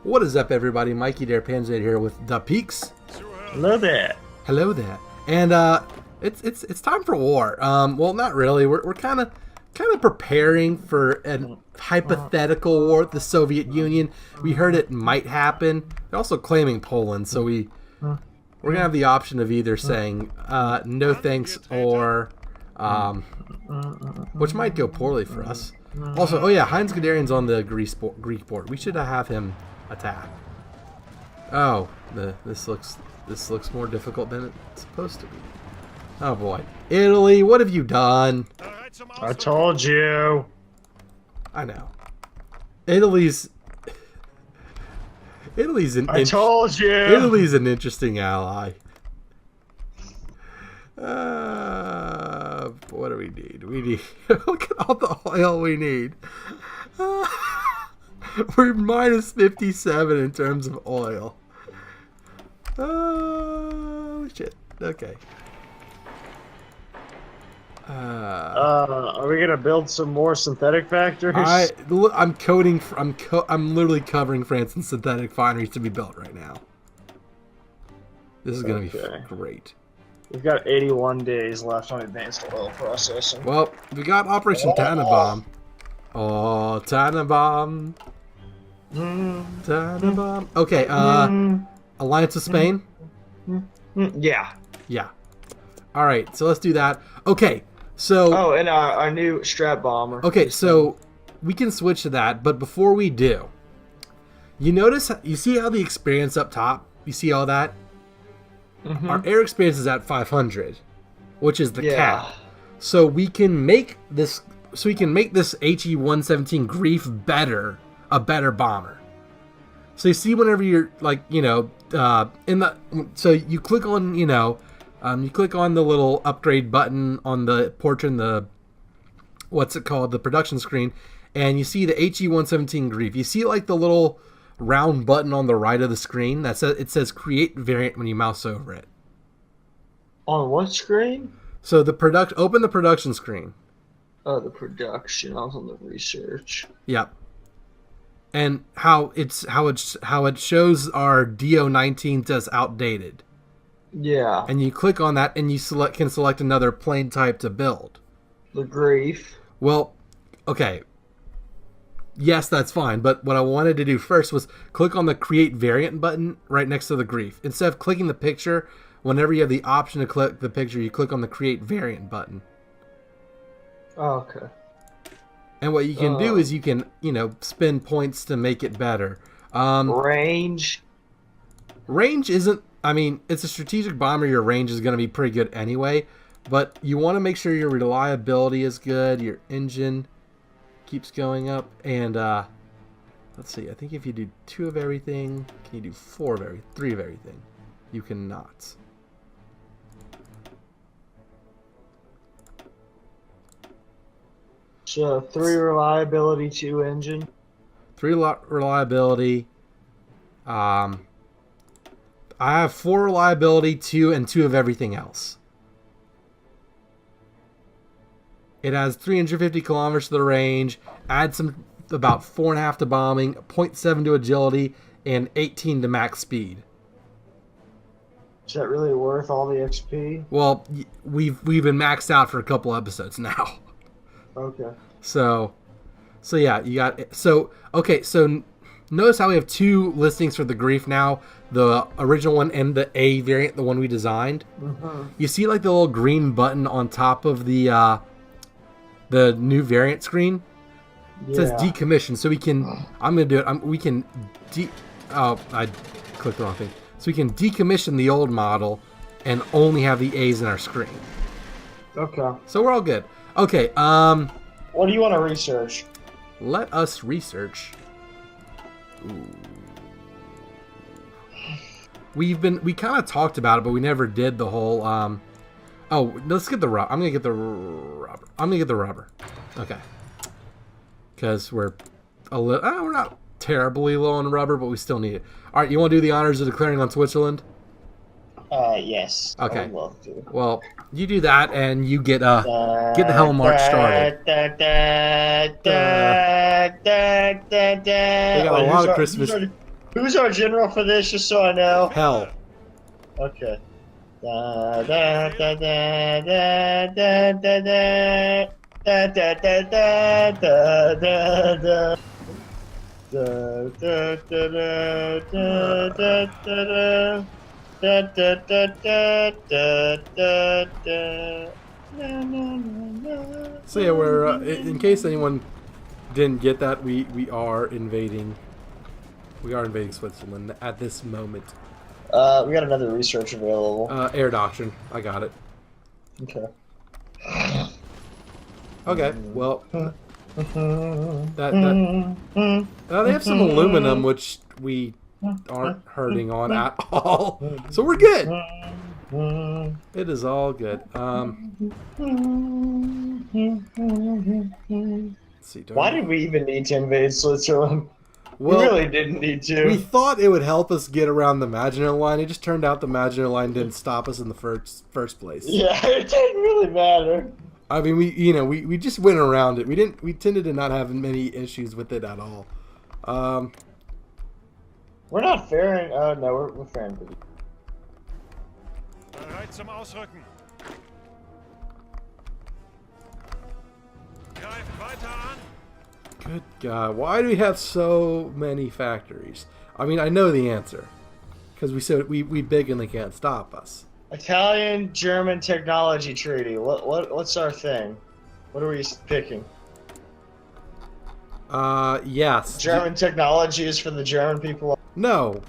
What is up, everybody? Mikey Dare Panzernator here with Dapeeks. Hello there. Hello there. And it's time for war. Well, not really. We're kind of preparing for a hypothetical war with the Soviet Union. We heard it might happen. They're also claiming Poland, so we're gonna have the option of either saying no thanks or which might go poorly for us. Also, oh yeah, Heinz Guderian's on the Greek board. We should have him attack. Oh, this looks more difficult than it's supposed to be. Oh boy, Italy, what have you done? I told you. I know. Italy's I told you. Italy's an interesting ally. What do we need? We need look at all the oil we need. We're minus 57 in terms of oil. Oh shit. Okay. Are we gonna build some more synthetic factories? I'm literally covering France in synthetic fineries to be built right now. This is gonna be great. We've got 81 days left on advanced oil processing. Well, we got Operation Tannenbaum. Oh, Tannenbaum. Tannenbaum. Okay, Alliance with Spain? Yeah. Yeah. Alright, so let's do that. Okay, so... Oh, and our new strap bomber. Okay, so we can switch to that, but before we do, you see how the experience up top? You see all that? Our air experience is at 500, which is the cap. So we can make this. So we can make this HE-117 Grief a better bomber. So you see, whenever you're like, so you click on, you click on the little upgrade button on the portrait, the the production screen, and you see the HE-117 Grief. You see like the little round button on the right of the screen it says create variant when you mouse over it. On what screen? So open the production screen. Oh, the production. I was on the research. Yep. And how it shows our DO-19 as outdated. Yeah. And you click on that and you can select another plane type to build. The Grief. Well, okay. Yes, that's fine, but what I wanted to do first was click on the Create Variant button right next to the Grief. Instead of clicking the picture, whenever you have the option to click the picture, you click on the Create Variant button. Oh, okay. And what you can do is you can, spend points to make it better. Range? Range isn't... I mean, it's a strategic bomber. Your range is going to be pretty good anyway, but you want to make sure your reliability is good, your engine keeps going up, and let's see, I think if you do 2 of everything, can you do 3 of everything? You cannot. So 3 reliability, 2 engine. 3 reliability. I have 4 reliability, 2 and 2 of everything else. It has 350 kilometers to the range, adds about 4.5 to bombing, 0.7 to agility, and 18 to max speed. Is that really worth all the XP? Well, we've been maxed out for a couple episodes now. Okay. So yeah, you got okay. So notice how we have 2 listings for the Grief now, the original one and the A variant, the one we designed. You see like the little green button on top of the new variant screen. It says decommission, so we can I'm gonna do it. We can I clicked the wrong thing. So we can decommission the old model and only have the A's in our screen. Okay. So we're all good. Okay, what do you want to research? Let us research. Ooh. We kind of talked about it, but we never did the whole oh, let's get the rubber. I'm gonna get the rubber. Okay. Because we're we're not terribly low on rubber, but we still need it. All right, you want to do the honors of declaring on Switzerland? Yes. Okay. I would love to. Well, you do that, and you get the Hell March started. We got a lot of Christmas. Who's our general for this, just so I know? Hell. Okay. Da da da da da da da da da da da da da da da. Da da da da da da da da da da da da da. So yeah, we're in case anyone didn't get that, we are invading. We are invading Switzerland at this moment. We got another research available. Air doctrine. I got it. Okay. Okay. Well, they have some aluminum, which we aren't hurting on at all. So we're good. It is all good. Let's see. Why did we even need to invade Switzerland? Well, we really didn't need to. We thought it would help us get around the Maginot Line. It just turned out the Maginot Line didn't stop us in the first place. Yeah, it didn't really matter. I mean, we just went around it. We tended to not have many issues with it at all. We're not faring. Oh no, we're faring pretty. Bereit zum Ausrücken. Greift weiter an. Good God, why do we have so many factories? I mean, I know the answer, because we said we big and they can't stop us. Italian-German technology treaty. What's our thing? What are we picking? Yes. German technology is for the German people. No.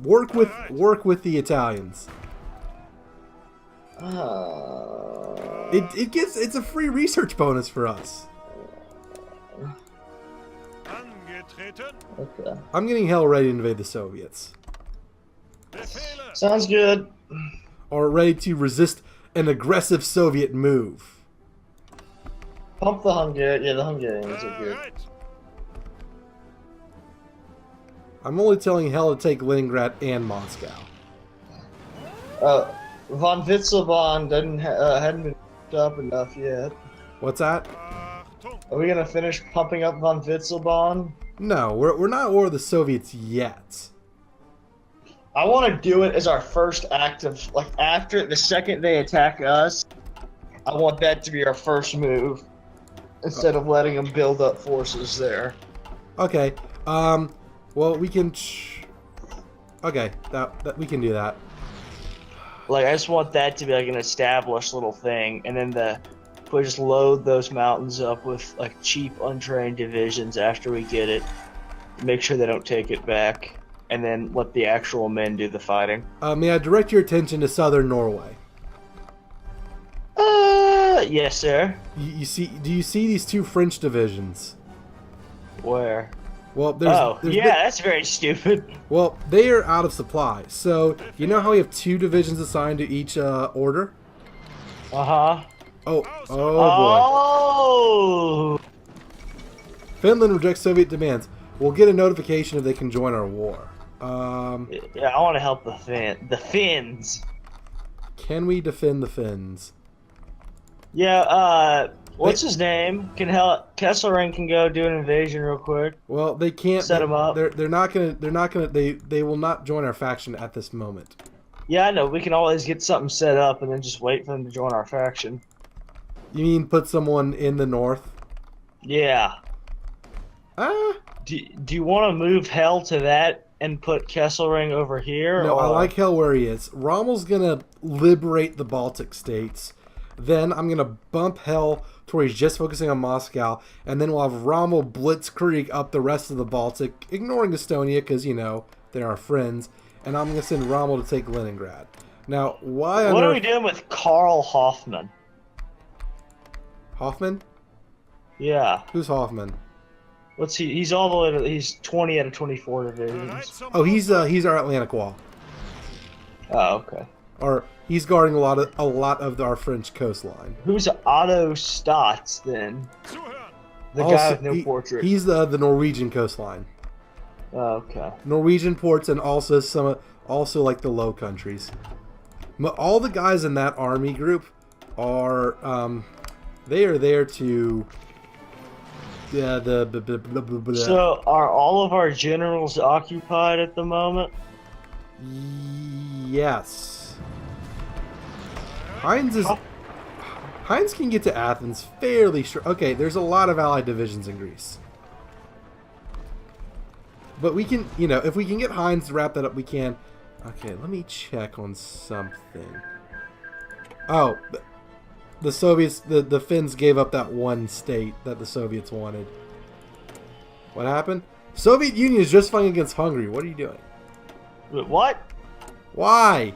Work with the Italians. It's a free research bonus for us. Angetreten. Okay. I'm getting hell ready to invade the Soviets. Befehle. Sounds good. Or ready to resist an aggressive Soviet move. Pump the Hungarian. Yeah, the Hungarians are good. Bereit. I'm only telling hell to take Leningrad and Moscow. Von Witzelbahn hadn't been up enough yet. What's that? Achtung. Are we gonna finish pumping up Von Witzelbahn? No, we're not at war with the Soviets yet. I want to do it as our first act of, like, after the second they attack us, I want that to be our first move, instead of letting them build up forces there. Okay. Well, we can. Okay, that we can do that. Like, I just want that to be like an established little thing, and then we just load those mountains up with like cheap, untrained divisions after we get it. Make sure they don't take it back, and then let the actual men do the fighting. May I direct your attention to southern Norway? Yes, sir. You see? Do you see these two French divisions? Where? Well, there's that's very stupid. Well, they are out of supply. So you know how we have two divisions assigned to each order? Uh-huh. Oh boy. Oh! Finland rejects Soviet demands. We'll get a notification if they can join our war. Yeah, I want to help the Finns. Can we defend the Finns? Yeah, what's his name? Kesselring can go do an invasion real quick. Well, they can't set them up. They're not gonna they will not join our faction at this moment. Yeah, I know. We can always get something set up and then just wait for them to join our faction. You mean put someone in the north? Yeah. Do you want to move Hell to that and put Kesselring over here? No, or? I like Hell where he is. Rommel's gonna liberate the Baltic states. Then I'm gonna bump Hell to where he's just focusing on Moscow, and then we'll have Rommel blitzkrieg up the rest of the Baltic, ignoring Estonia because they're our friends. And I'm gonna send Rommel to take Leningrad. Now, why? What are we doing with Karl Hoffman? Hoffman? Yeah. Who's Hoffman? What's he? He's all the way to. He's 20 out of 24 divisions. Bereit zum Oh, he's our Atlantic Wall. Oh, okay. Or he's guarding a lot of our French coastline. Who's Otto Stotz then? Zuhören. The guy with no portrait. He's the Norwegian coastline. Oh, okay. Norwegian ports and also like the Low Countries. All the guys in that army group are they are there to Yeah, the blah, blah, blah, blah. So, are all of our generals occupied at the moment? Yes. Heinz can get to Athens fairly sure. Okay, there's a lot of Allied divisions in Greece. But we can, if we can get Heinz to wrap that up, we can. Okay, let me check on something. Oh, the Soviets, the Finns gave up that one state that the Soviets wanted. What happened? Soviet Union is just fighting against Hungary. What are you doing? What? Why?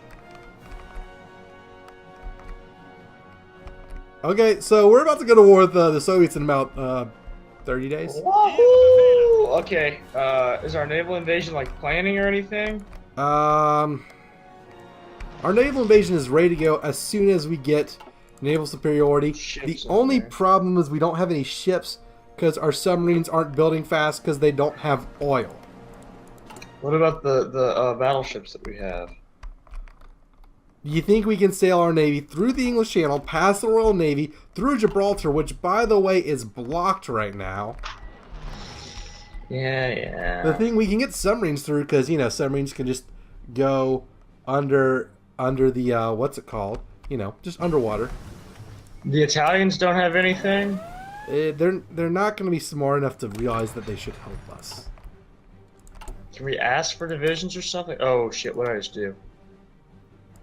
Okay, so we're about to go to war with the Soviets in about 30 days. Wahoo! Okay, is our naval invasion like planning or anything? Our naval invasion is ready to go as soon as we get naval superiority. Ships The only there. problem is we don't have any ships because our submarines aren't building fast because they don't have oil. What about the battleships that we have? You think we can sail our navy through the English Channel, past the Royal Navy, through Gibraltar, which, by the way, is blocked right now. Yeah. The thing, we can get submarines through because, submarines can just go under the, what's it called? Just underwater. The Italians don't have anything? They're not going to be smart enough to realize that they should help us. Can we ask for divisions or something? Oh shit, what did I just do?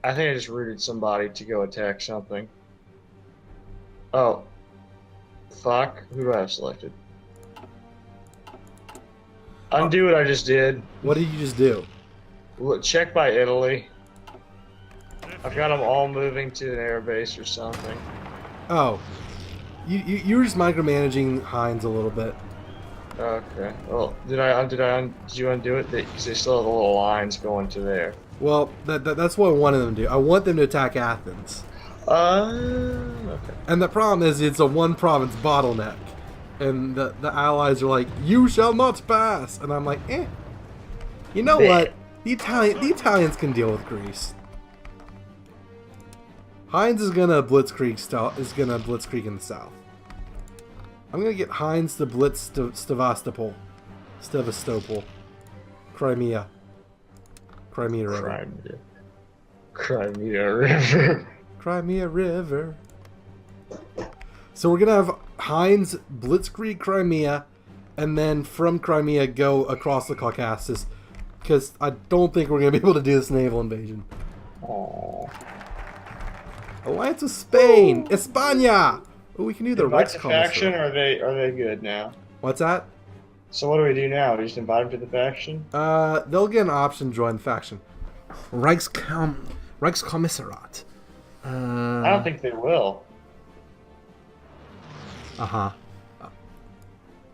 I think I just rooted somebody to go attack something. Oh. Fuck. Who do I have selected? Undo what I just did. What did you just do? Look, check by Italy. I've got them all moving to an air base or something. Oh. You were just micromanaging Heinz a little bit. Okay. Well, did you undo it? Because they still have the little lines going to there. Well, that's what I wanted them to do. I want them to attack Athens. Okay. And the problem is it's a one-province bottleneck. And the Allies are like, you shall not pass. And I'm like, eh. You know what? The Italians can deal with Greece. Heinz is gonna blitzkrieg in the south. I'm gonna get Heinz to blitz Sevastopol. Crimea River. Crimea River. Crimea River. So we're gonna have Heinz blitzkrieg Crimea, and then from Crimea go across the Caucasus, because I don't think we're gonna be able to do this naval invasion. Aww. Alliance with Spain, España. Oh, we can do the Invite Rex the faction, or are they good now? What's that? So what do we do now? We just invite them to the faction? They'll get an option to join the faction. Reichskommissariat. I don't think they will.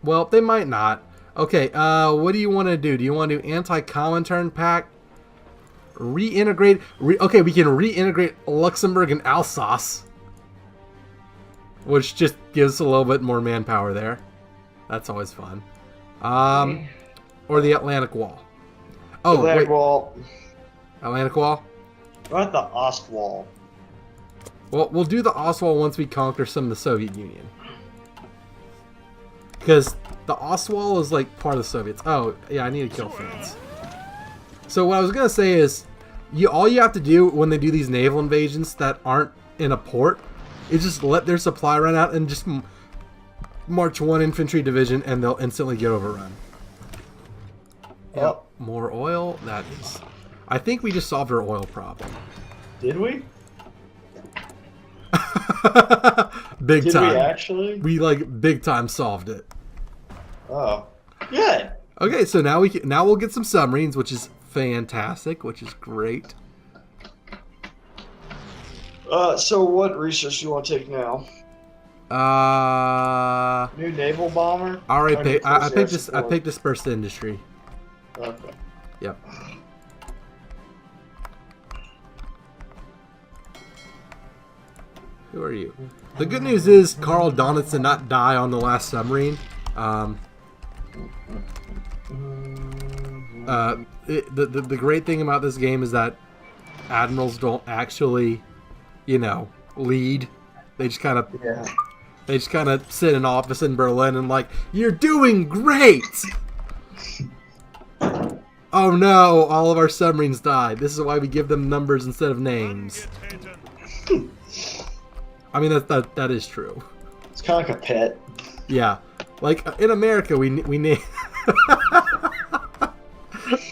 Well, they might not. Okay, what do you want to do? Do you want to do anti-Comintern pact? Reintegrate... okay, we can reintegrate Luxembourg and Alsace. Which just gives a little bit more manpower there. That's always fun. Or the Atlantic Wall. Oh, Atlantic wait. Wall. Atlantic Wall? What about the Ostwall? Well, we'll do the Ostwall once we conquer some of the Soviet Union. Because the Ostwall is like part of the Soviets. Oh, yeah, I need to kill France. So what I was going to say is, all you have to do when they do these naval invasions that aren't in a port is just let their supply run out and just march one infantry division and they'll instantly get overrun. Yep. More oil. That is... I think we just solved our oil problem. Did we? Big Did time. we actually? We like big time solved it. Oh, good. Okay, so now we'll get some submarines, which is fantastic, which is great. So what research do you want to take now? New naval bomber? I already Or picked. new I close air picked this. I support? picked dispersed industry. Okay. Yep. Who are you? The good news is Karl Donitz did not die on the last submarine. The great thing about this game is that admirals don't actually, lead. They just kind of They just kind of sit in an office in Berlin and like, you're doing great! Oh no, all of our submarines died. This is why we give them numbers instead of names. Angetreten. I mean, that is true. It's kind of like a pet. Yeah. Like, in America, we name...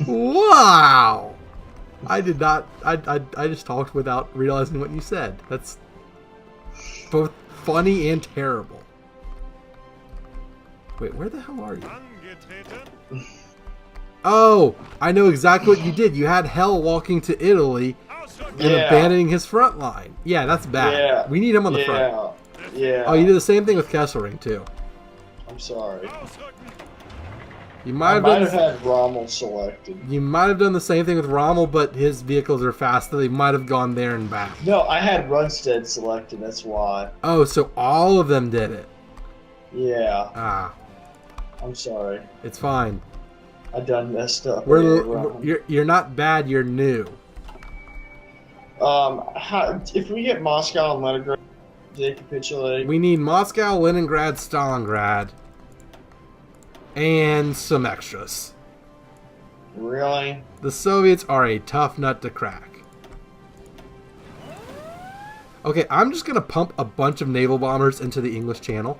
Wow! I did not... I just talked without realizing what you said. That's both funny and terrible. Wait, where the hell are you? Angetreten. Oh! I know exactly what you did. You had Hell walking to Italy Ausrücken. and abandoning his front line. Yeah, that's bad. Yeah. We need him on the front. Yeah. Oh, you did the same thing with Kesselring, too. I'm sorry. Ausrücken. You might I have might done have had Rommel selected. You might have done the same thing with Rommel, but his vehicles are faster. They might have gone there and back. No, I had Runstead selected. That's why. Oh, so all of them did it. Yeah. Ah, I'm sorry. it's fine. I done messed up. Yeah, You're not bad. You're new. if we get Moscow and Leningrad, do they capitulate? We need Moscow, Leningrad, Stalingrad, and some extras. Really? The Soviets are a tough nut to crack. Okay, I'm just gonna pump a bunch of naval bombers into the English Channel,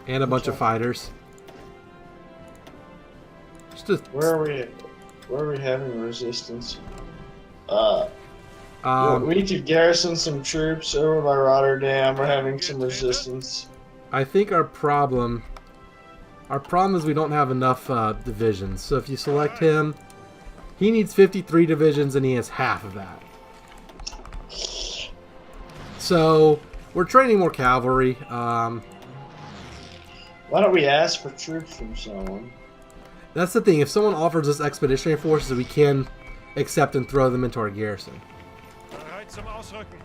and a bunch of fighters. Where are we having resistance? We need to garrison some troops over by Rotterdam. We're having some resistance. I think our problem is we don't have enough divisions. So if you select him, he needs 53 divisions and he has half of that. So we're training more cavalry. Why don't we ask for troops from someone? That's the thing. If someone offers us expeditionary forces, we can accept and throw them into our garrison. Bereit zum Ausrücken.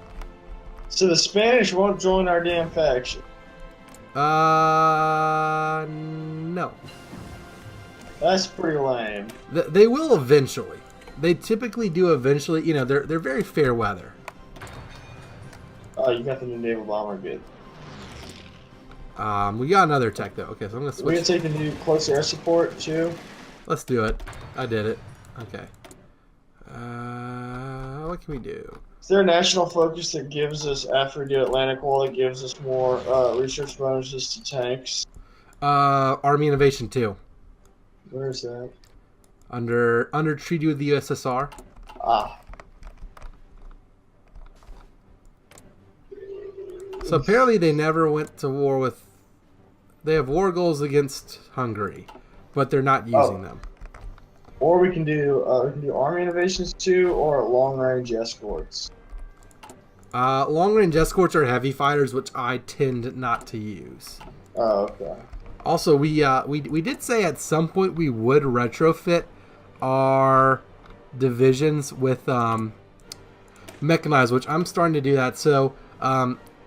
So the Spanish won't join our damn faction. No. That's pretty lame. They will eventually. They typically do eventually. You know, they're very fair weather. Oh, you got the new naval bomber, good. We got another tech though. Okay, so I'm gonna We're gonna switch. take the new close air support too. Let's do it. I did it. Okay. What can we do? Is there a national focus that gives us, after we do Atlantic Wall, that gives us more research bonuses to tanks? Army Innovation 2. Where is that? Under treaty with the USSR. Ah. So apparently they never went to war with. They have war goals against Hungary, but they're not using them. Or we can do Army Innovations 2 or long range escorts. Long range escorts are heavy fighters, which I tend not to use. Oh, okay. Also, we did say at some point we would retrofit our divisions with mechanized, which I'm starting to do that. So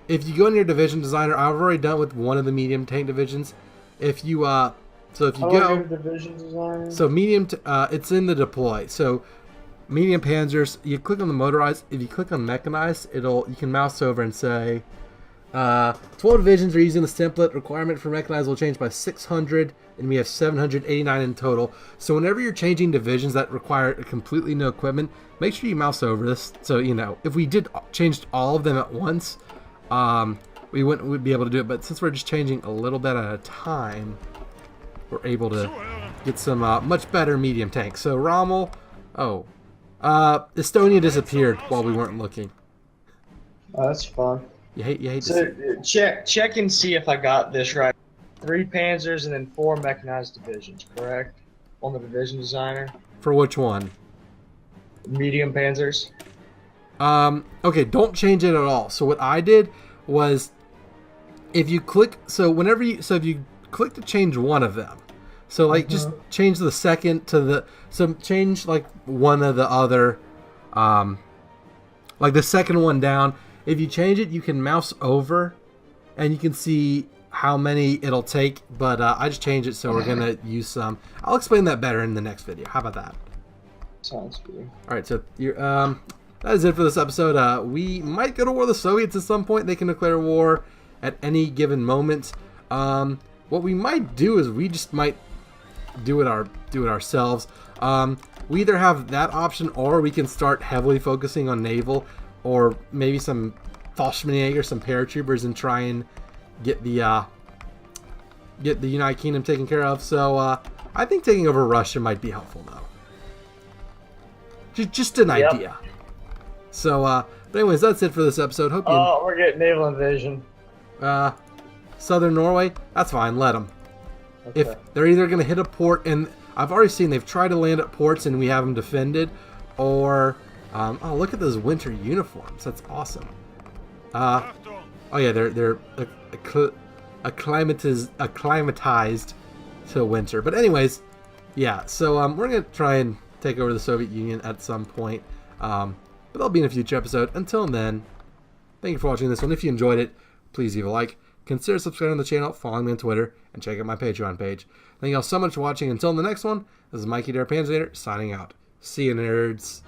if you go in your division designer, I've already done it with one of the medium tank divisions. If you go division design? So medium, it's in the deploy. So medium panzers, you click on the motorized. If you click on mechanized, you can mouse over and say 12 divisions are using this template. Requirement for mechanized will change by 600, and we have 789 in total. So whenever you're changing divisions that require completely no equipment, make sure you mouse over this. So you know if we did changed all of them at once, we'd be able to do it. But since we're just changing a little bit at a time, we're able to get some much better medium tanks. So Rommel, Estonia disappeared while we weren't looking. Oh, that's fun. You hate to see. So check and see if I got this right. 3 panzers and then 4 mechanized divisions, correct? On the division designer. For which one? Medium panzers. Okay, don't change it at all. So what I did was, if you click, if you click to change one of them, so like just change the second to the, so change like one of the other, like the second one down. If you change it, you can mouse over, and you can see how many it'll take. But I just changed it, so we're gonna use some. I'll explain that better in the next video. How about that? Sounds good. All right, so that is it for this episode. We might go to war with the Soviets at some point. They can declare war. at any given moment. What we might do is we just might do it ourselves. We either have that option, or we can start heavily focusing on naval, or maybe some Fallschirmjäger, some paratroopers, and try and get the United Kingdom taken care of. So I think taking over Russia might be helpful, though. Just an idea. So, but anyways, that's it for this episode. Hope you. Oh, we're getting naval invasion. Southern Norway, that's fine. Let them. Okay. If they're either going to hit a port, and I've already seen they've tried to land at ports and we have them defended, or oh, look at those winter uniforms. That's awesome. Oh yeah, they're acclimatized to winter. But anyways, yeah. So we're gonna try and take over the Soviet Union at some point. But that'll be in a future episode. Until then, thank you for watching this one. If you enjoyed it, please leave a like. Consider subscribing to the channel, following me on Twitter, and check out my Patreon page. Thank you all so much for watching. Until the next one, this is Mikey Panzernator signing out. See you, nerds.